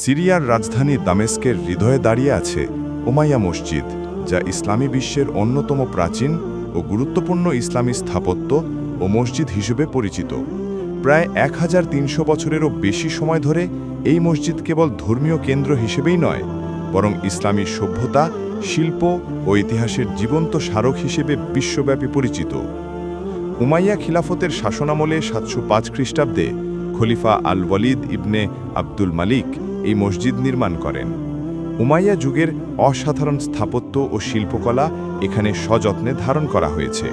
সিরিয়ার রাজধানী দামেস্কের হৃদয়ে দাঁড়িয়ে আছে উমাইয়া মসজিদ, যা ইসলামী বিশ্বের অন্যতম প্রাচীন ও গুরুত্বপূর্ণ ইসলামী স্থাপত্য ও মসজিদ হিসেবে পরিচিত। প্রায় 1300 বছরেরও বেশি সময় ধরে এই মসজিদ কেবল ধর্মীয় কেন্দ্র হিসেবেই নয়, বরং ইসলামী সভ্যতা, শিল্প ও ইতিহাসের জীবন্ত স্মারক হিসেবে বিশ্বব্যাপী পরিচিত। উমাইয়া খিলাফতের শাসনামলে 705 খ্রিস্টাব্দে খলিফা আল ওয়ালিদ ইবনে আব্দুল মালিক এই মসজিদ নির্মাণ করেন। উমাইয়া যুগের অসাধারণ স্থাপত্য ও শিল্পকলা এখানে সযত্নে ধারণ করা হয়েছে।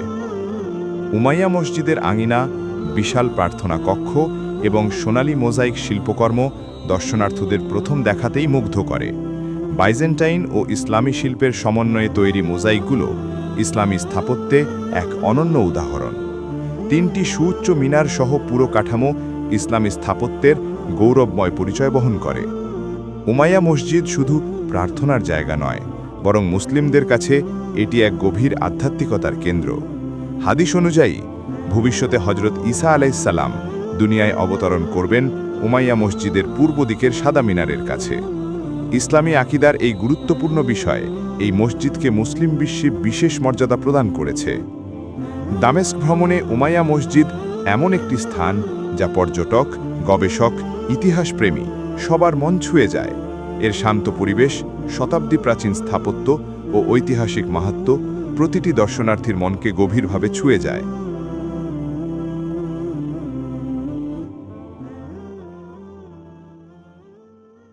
উমাইয়া মসজিদের আঙিনা, বিশাল প্রার্থনা কক্ষ এবং সোনালী মোজাইক শিল্পকর্ম দর্শনার্থীদের প্রথম দেখাতেই মুগ্ধ করে। বাইজেন্টাইন ও ইসলামী শিল্পের সমন্বয়ে তৈরি মোজাইকগুলো ইসলামী স্থাপত্যে এক অনন্য উদাহরণ। 3টি সুউচ্চ মিনার সহ পুরো কাঠামো ইসলামী স্থাপত্যের গৌরবময় পরিচয় বহন করে। উমাইয়া মসজিদ শুধু প্রার্থনার জায়গা নয়, বরং মুসলিমদের কাছে এটি এক গভীর আধ্যাত্মিকতার কেন্দ্র। হাদিস অনুযায়ী ভবিষ্যতে হজরত ঈসা আলাইহিসসালাম দুনিয়ায় অবতরণ করবেন উমাইয়া মসজিদের পূর্ব দিকের সাদা মিনারের কাছে। ইসলামী আকিদার এই গুরুত্বপূর্ণ বিষয় এই মসজিদকে মুসলিম বিশ্বে বিশেষ মর্যাদা প্রদান করেছে। দামেস্ক ভ্রমণে উমাইয়া মসজিদ এমন একটি স্থান যা পর্যটক, গবেষক, ইতিহাসপ্রেমী সবার মন ছুঁয়ে যায়। এর শান্ত পরিবেশ, শতাব্দী প্রাচীন স্থাপত্য ও ঐতিহাসিক মাহাত্ম্য প্রতিটি দর্শনার্থীর মনকে গভীরভাবে ছুঁয়ে যায়।